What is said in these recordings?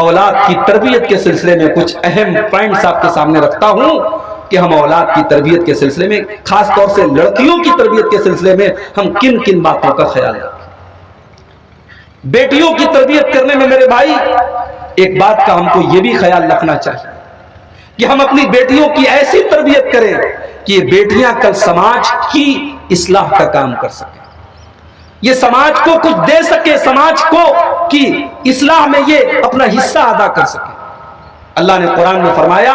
اولاد کی تربیت کے سلسلے میں کچھ اہم پوائنٹس آپ کے سامنے رکھتا ہوں کہ ہم اولاد کی تربیت کے سلسلے میں، خاص طور سے لڑکیوں کی تربیت کے سلسلے میں ہم کن کن باتوں کا خیال رکھیں۔ بیٹیوں کی تربیت کرنے میں میرے بھائی ایک بات کا ہم کو یہ بھی خیال رکھنا چاہیے کہ ہم اپنی بیٹیوں کی ایسی تربیت کریں کہ یہ بیٹیاں کل سماج کی اصلاح کا کام کر سکیں، یہ سماج کو کچھ دے سکے، سماج کو کی اصلاح میں یہ اپنا حصہ ادا کر سکے۔ اللہ نے قرآن میں فرمایا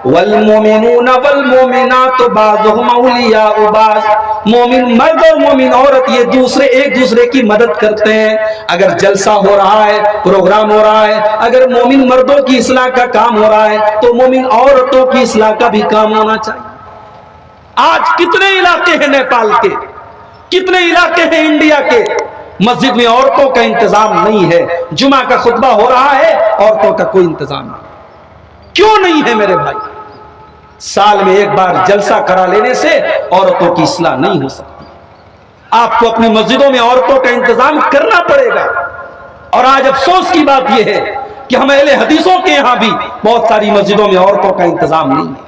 والمومنون والمومنات بعضهم اولیاء بعض، مومن مرد اور مومن عورت یہ ایک دوسرے کی مدد کرتے ہیں۔ اگر جلسہ ہو رہا ہے، پروگرام ہو رہا ہے، اگر مومن مردوں کی اصلاح کا کام ہو رہا ہے تو مومن عورتوں کی اصلاح کا بھی کام ہونا چاہیے۔ آج کتنے علاقے ہیں نیپال کے، کتنے علاقے ہیں انڈیا کے، مسجد میں عورتوں کا انتظام نہیں ہے، جمعہ کا خطبہ ہو رہا ہے، عورتوں کا کوئی انتظام نہیں۔ کیوں نہیں ہے میرے بھائی؟ سال میں ایک بار جلسہ کرا لینے سے عورتوں کی اصلاح نہیں ہو سکتی۔ آپ کو اپنی مسجدوں میں عورتوں کا انتظام کرنا پڑے گا۔ اور آج افسوس کی بات یہ ہے کہ ہم اہل حدیثوں کے یہاں بھی بہت ساری مسجدوں میں عورتوں کا انتظام نہیں ہے۔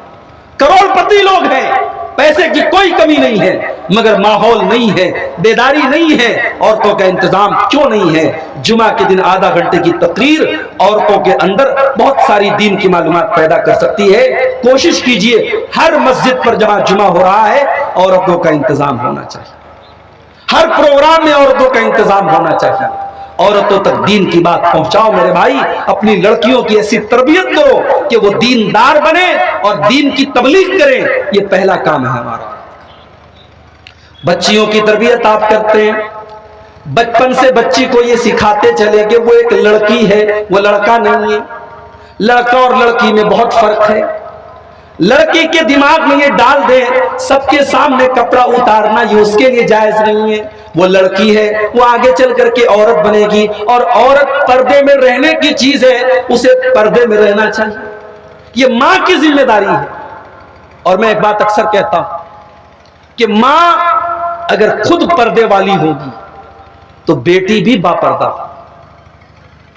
کروڑ پتی لوگ ہیں، پیسے کی کوئی کمی نہیں ہے، مگر ماحول نہیں ہے، بیداری نہیں ہے۔ عورتوں کا انتظام کیوں نہیں ہے؟ جمعہ کے دن آدھا گھنٹے کی تقریر عورتوں کے اندر بہت ساری دین کی معلومات پیدا کر سکتی ہے۔ کوشش کیجئے ہر مسجد پر جہاں جمعہ ہو رہا ہے عورتوں کا انتظام ہونا چاہیے، ہر پروگرام میں عورتوں کا انتظام ہونا چاہیے۔ عورتوں تک دین کی بات پہنچاؤ میرے بھائی، اپنی لڑکیوں کی ایسی تربیت کرو کہ وہ دیندار بنے اور دین کی تبلیغ کریں، یہ پہلا کام ہے ہمارا۔ بچیوں کی تربیت آپ کرتے ہیں، بچپن سے بچی کو یہ سکھاتے چلے کہ وہ ایک لڑکی ہے، وہ لڑکا نہیں ہے۔ لڑکا اور لڑکی میں بہت فرق ہے۔ لڑکی کے دماغ میں یہ ڈال دیں سب کے سامنے کپڑا اتارنا یہ اس کے لیے جائز نہیں ہے۔ وہ لڑکی ہے، وہ آگے چل کر کے عورت بنے گی، اور عورت پردے میں رہنے کی چیز ہے، اسے پردے میں رہنا چاہیے۔ یہ ماں کی ذمہ داری ہے۔ اور میں ایک بات اکثر کہتا ہوں کہ ماں اگر خود پردے والی ہوگی تو بیٹی بھی باپردہ ہوگی۔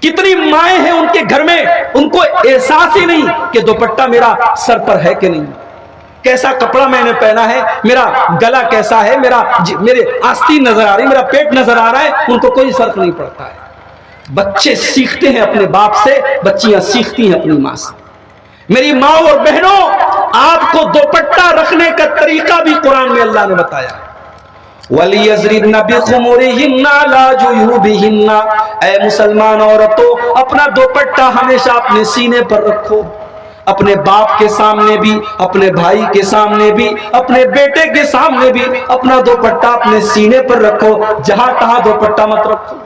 کتنی مائیں ہیں ان کے گھر میں ان کو احساس ہی نہیں کہ دوپٹہ میرا سر پر ہے کہ نہیں، کیسا کپڑا میں نے پہنا ہے، میرا گلا کیسا ہے، میرے آستین نظر آ رہی، میرا پیٹ نظر آ رہا ہے، ان کو کوئی فرق نہیں پڑتا ہے۔ بچے سیکھتے ہیں اپنے باپ سے، بچیاں سیکھتی ہیں اپنی ماں سے۔ میری ماں اور بہنوں، آپ کو دوپٹہ رکھنے کا طریقہ بھی قرآن میں اللہ نے بتایا ہے۔ وَلِيَضْرِبْنَ بِخُمُرِهِنَّ عَلَىٰ جُيُوبِهِنَّ، اے مسلمان عورتوں اپنا دوپٹہ ہمیشہ اپنے سینے پر رکھو، اپنے باپ کے سامنے بھی، اپنے بھائی کے سامنے بھی، اپنے بیٹے کے سامنے بھی اپنا دوپٹہ اپنے سینے پر رکھو۔ جہاں تہاں دوپٹہ مت رکھو،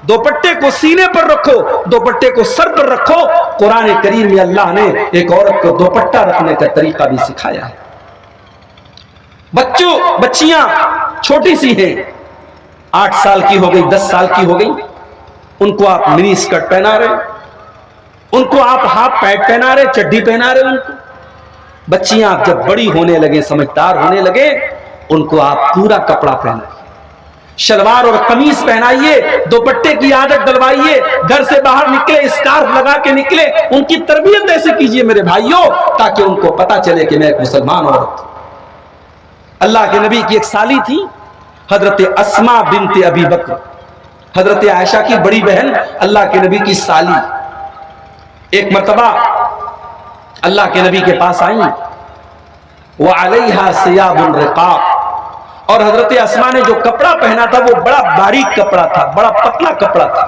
دوپٹے کو سینے پر رکھو، دوپٹے کو سر پر رکھو۔ قرآن کریم میں اللہ نے ایک عورت کو دوپٹہ رکھنے کا طریقہ بھی سکھایا ہے۔ بچیاں چھوٹی سی ہیں، 8 سال کی ہو گئی، 10 سال کی ہو گئی، ان کو آپ منی اسکرٹ پہنا رہے، ان کو آپ ہاف پینٹ پہنا رہے، چڈی پہنا رہے۔ ان کو بچیاں جب بڑی ہونے لگے، سمجھدار ہونے لگے، ان کو آپ پورا کپڑا پہنائیے، شلوار اور قمیص پہنائیے، دوپٹے کی عادت ڈلوائیے، گھر سے باہر نکلے اسکارف لگا کے نکلے۔ ان کی تربیت ایسے کیجئے میرے بھائیوں تاکہ ان کو پتا چلے کہ میں ایک مسلمان عورت ہوں۔ اللہ کے نبی کی ایک سالی تھی، حضرت اسما بنت ابی بکر، حضرت عائشہ کی بڑی بہن، اللہ کے نبی کی سالی۔ ایک مرتبہ اللہ کے نبی کے پاس آئیں، وَعَلَيْهَا ثِيَابٌ رِقَاقٌ، اور حضرت اسما نے جو کپڑا پہنا تھا وہ بڑا باریک کپڑا تھا، بڑا پتلا کپڑا تھا،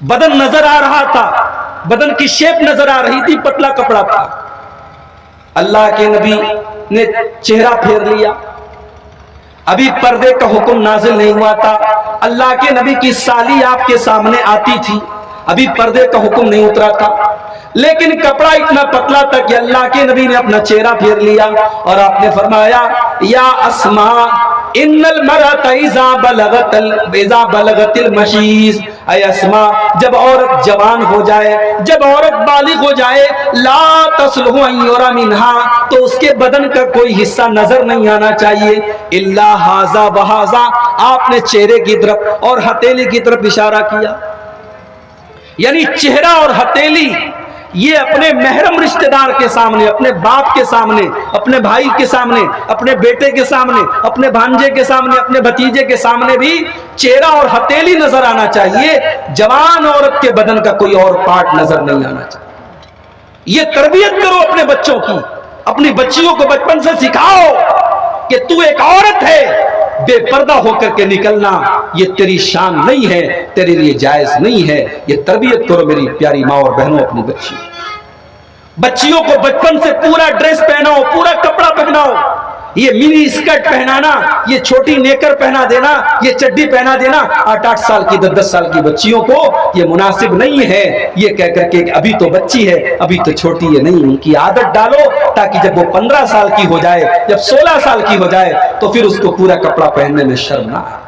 بدن نظر آ رہا تھا، بدن کی شیپ نظر آ رہی تھی، پتلا کپڑا تھا۔ اللہ کے نبی نے چہرہ پھیر لیا، ابھی پردے کا حکم نازل نہیں ہوا تھا، اللہ کے نبی کی سالی آپ کے سامنے آتی تھی، ابھی پردے کا حکم نہیں اترا تھا، لیکن کپڑا اتنا پتلا تھا کہ اللہ کے نبی نے اپنا چہرہ پھیر لیا اور آپ نے فرمایا یا اسما ان المرأة اذا بلغت المشیز، اے اسما جب عورت جوان ہو جائے، جب عورت بالغ ہو جائے، لا تصلح ان یرى منها، تو اس کے بدن کا کوئی حصہ نظر نہیں آنا چاہیے، الا ھذا وھذا، آپ نے چہرے کی طرف اور ہتھیلی کی طرف اشارہ کیا۔ یعنی چہرہ اور ہتھیلی یہ اپنے محرم رشتہ دار کے سامنے، اپنے باپ کے سامنے، اپنے بھائی کے سامنے، اپنے بیٹے کے سامنے، اپنے بھانجے کے سامنے، اپنے بھتیجے کے سامنے بھی چہرہ اور ہتھیلی نظر آنا چاہیے، جوان عورت کے بدن کا کوئی اور پارٹ نظر نہیں آنا چاہیے۔ یہ تربیت کرو اپنے بچوں کی، اپنی بچیوں کو بچپن سے سکھاؤ کہ تو ایک عورت ہے، بے پردہ ہو کر کے نکلنا یہ تیری شان نہیں ہے، تیرے لیے جائز نہیں ہے۔ یہ تربیت کرو میری پیاری ماں اور بہنوں اپنی بچیوں کو بچپن سے پورا ڈریس پہناؤ، پورا کپڑا پہناؤ۔ یہ منی اسکرٹ پہنانا، یہ چھوٹی نیکر پہنا دینا، یہ چڈی پہنا دینا 8-8 سال کی 10-10 سال کی بچیوں کو یہ مناسب نہیں ہے۔ یہ کہہ کر کے ابھی تو بچی ہے، ابھی تو چھوٹی ہے، نہیں، ان کی عادت ڈالو تاکہ جب وہ 15 سال کی ہو جائے، جب 16 سال کی ہو جائے تو پھر اس کو پورا کپڑا پہننے میں شرم نہ آئے۔